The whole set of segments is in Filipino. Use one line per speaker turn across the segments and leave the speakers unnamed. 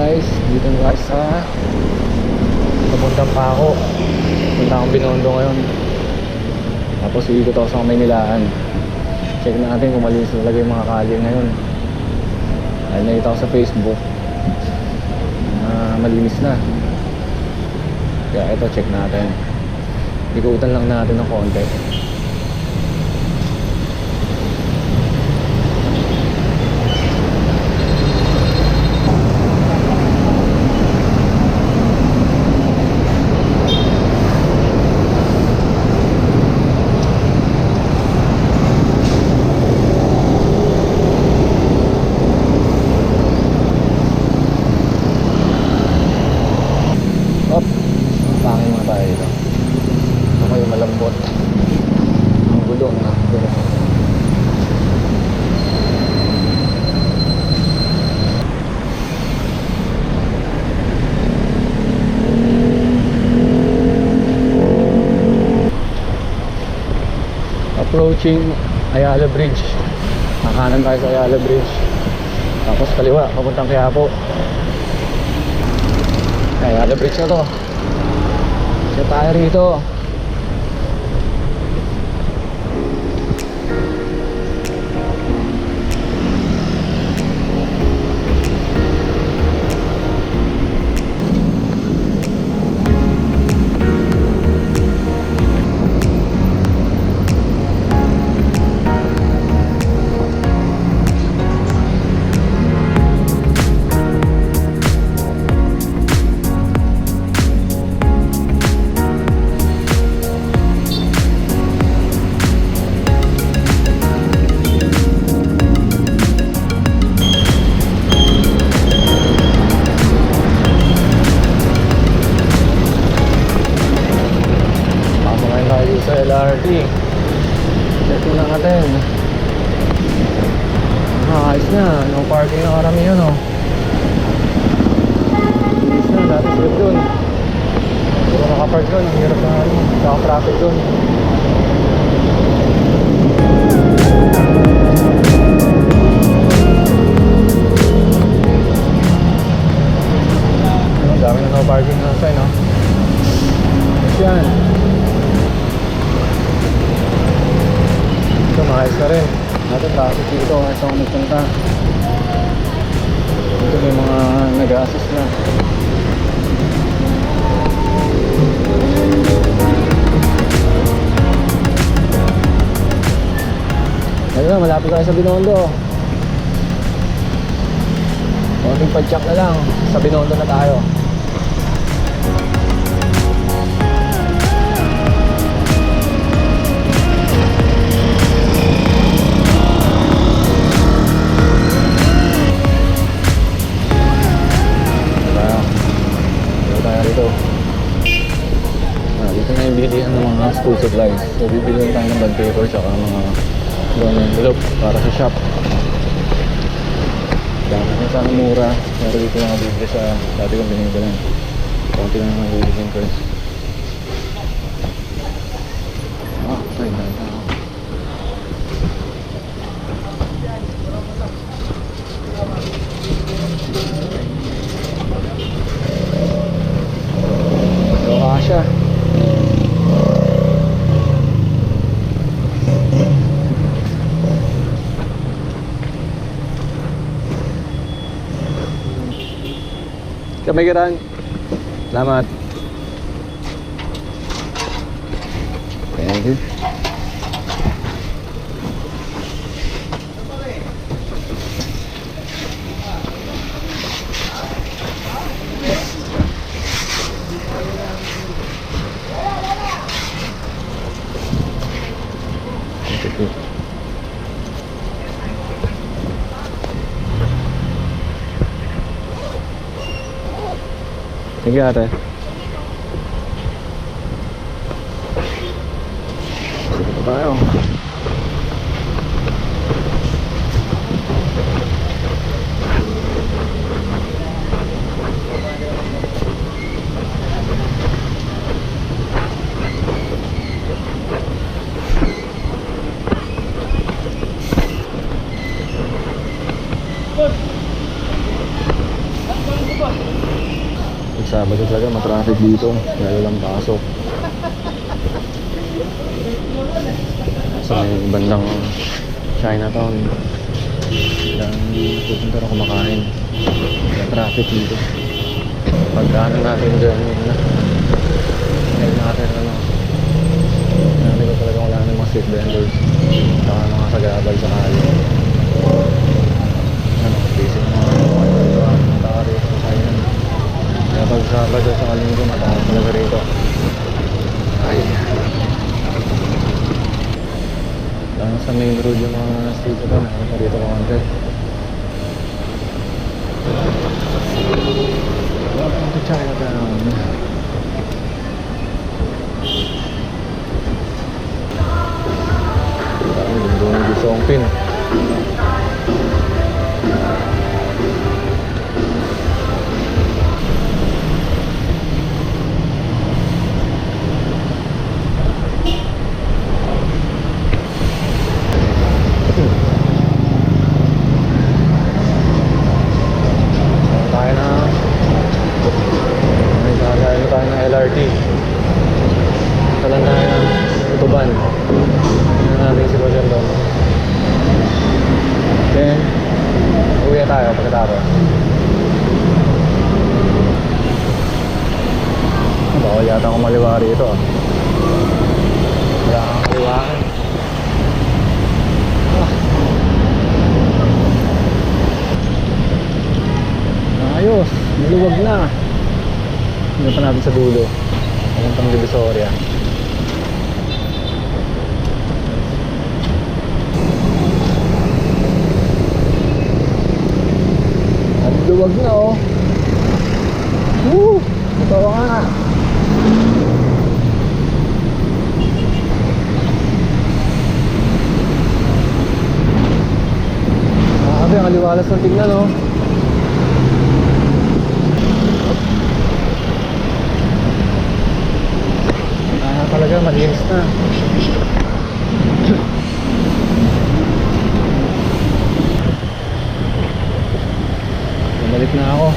guys, dito na guys sa papuntang Paco. Punta akong Binondo ngayon. Tapos iikot ako sa Maynilaan. Check natin kung malinis talaga yung mga kalye ngayon. Dahil nakita ko sa Facebook malinis na. Kaya ito, check natin. Ikutan lang natin ng konti. Approaching Ayala Bridge. Nakanan tayo sa Ayala Bridge. Tapos kaliwa, papuntang Quiapo. Ayala Bridge na to. Siya tayo rito. Sa LRT, check na natin. Ayos na, no parking na karami yun, oh. Ayos na, dati slip dun. Puro nakapark dun, ang hirap na rin. Saka traffic dun. Ang dami na no parking na sign, oh. Ayos yan. Ito, maayos na rin. Natin traffic dito. Ayos ako nagpunta. Dito may mga nag-assist na. Ayun na, malapit tayo sa Binondo. Konting pag-check na lang. Sa Binondo na tayo. Dito na yung bilihan ng mga school supplies. So bibili tayo ng bond paper tsaka mga loan envelope para sa shop. Dami na sana mura. Pero dito na bibili sa dati kong binibilan. Konti na mga bibili ko. Sorry na ito. So kasha. Kamigaran. Salamat. Thank you. Thank you, ate. Sige pa tayo. Sabado talaga matraffic dito. Lalo lang pasok. Sa may bandang Chinatown. Lang pupunta na kumakain. May traffic dito. Pagdaanan natin dyan yun na. Ngayon natin ano. Natin ko talaga wala ng mga street vendors. Saka mga sagabal sa kali. Ano, busy na mga punta ka rito sa China. Kaya pag Sabado sa Kalinggo mataas talaga rito. Ay. Lang sa main road yung mga street ito. Nakita rito konti. Welcome to Chinatown. Doon yung Songpin. Tayo ng LRT. Talan tayo ng Tutuban. Tingnan natin si Roger doon. Then, uwi tayo pagkatapos. Bawal yata akong maliwa rito. Wala kang maliwaan. Ayos, maluwag na. Hindi pa natin sa dulo. Papuntang Divisoria. At luwag na oh. Woo! Totoo nga. Grabe, ang aliwalas ng tignan oh. Talaga malinis na. Bumalik na ako.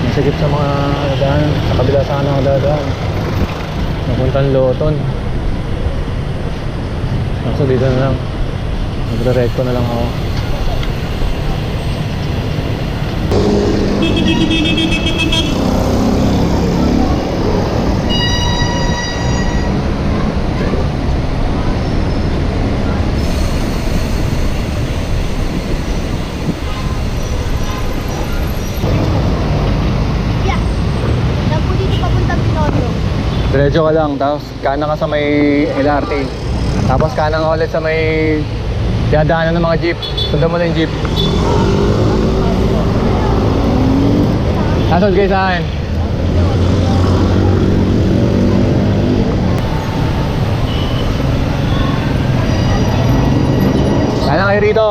Masigip sa mga daan. Sa kabila sana ako dadaan. Napuntang Loton. So dito na lang. Magre-recto na lang ako. Diretso ka lang, tapos kanan ka sa may LRT. Tapos kanan ka ulit sa may dadaanan ng mga jeep. Sundan mo na yung jeep. Nasod kayo sa akin. Kanan kayo rito.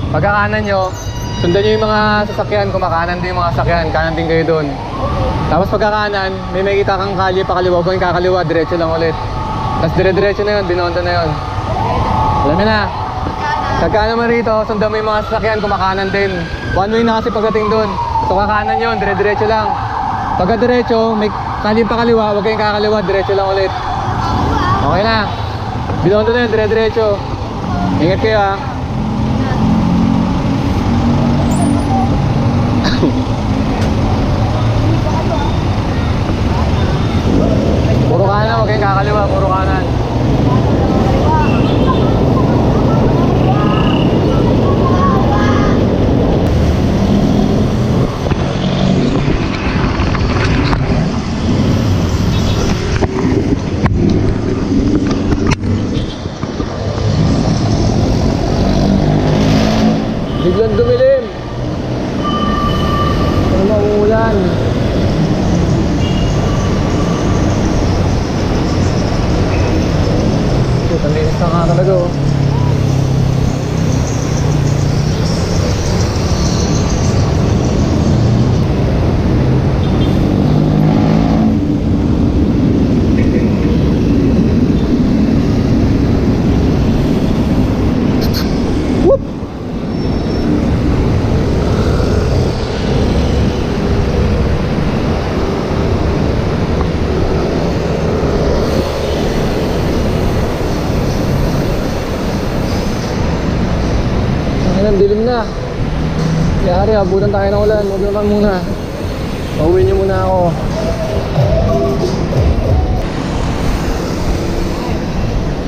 Pagkakanan nyo, sundan nyo yung mga sasakyan. Kumakanan din yung mga sasakyan. Kanan din kayo dun. Tapos pagkakanan, may makita kang kalye pa kaliwa. Kung kakaliwa, diretso lang ulit. Tapos dire-diretso na yun, binonda na yun. Alam mo na. Pagkakanan mo rito, sundan mo yung mga sasakyan, kumakanan din. One way na kasi pagdating doon. So kakanan yun, dire-diretso lang. Pagka diretso, may kalye pa kaliwa, huwag kayong kakaliwa, diretso lang ulit. Okay na. Binonda na yun, dire-diretso. Ingat kayo ha. Puro kanan, huwag kayong kakaliwa, puro kanan. Biglang dumilim. Ano mauulan? Tamilis na nga talaga oh. Whoop! Ayun, dilim na. Yari, abutan tayo ng ulan. Huwag naman muna. Pauwi niyo muna ako.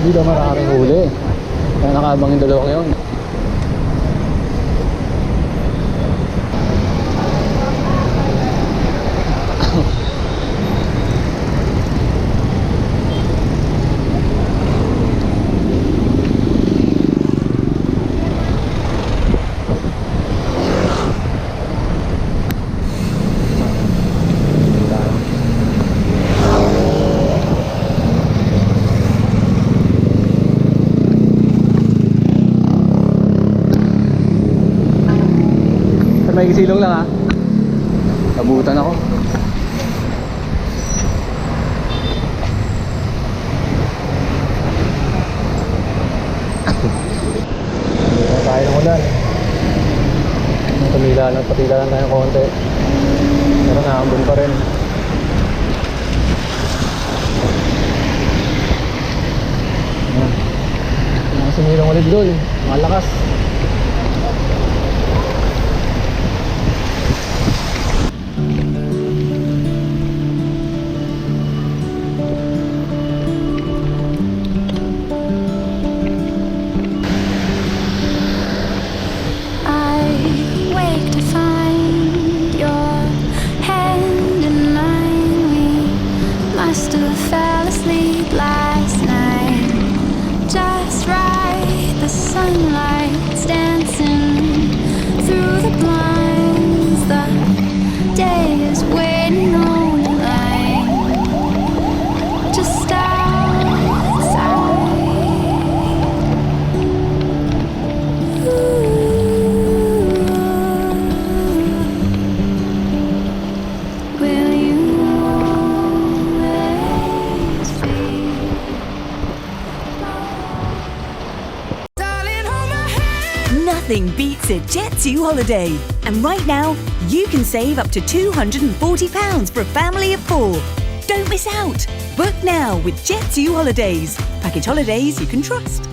Hindi daw maraming huli. Kaya nakabang yung dalawang yun. May silong lang ha. Nabutan ako. Hindi na tayo ng ulan. Patila lang tayo ng konti. Pero naambun pa rin. Sumilong ulit doon. Malakas.
Must have fell asleep last night. Just right, the sunlight's dancing through the blinds. The day is waiting on the line, just outside. Will you?
Nothing beats a Jet2 holiday. And right now, you can save up to £240 for a family of 4. Don't miss out. Book now with Jet2 Holidays. Package holidays you can trust.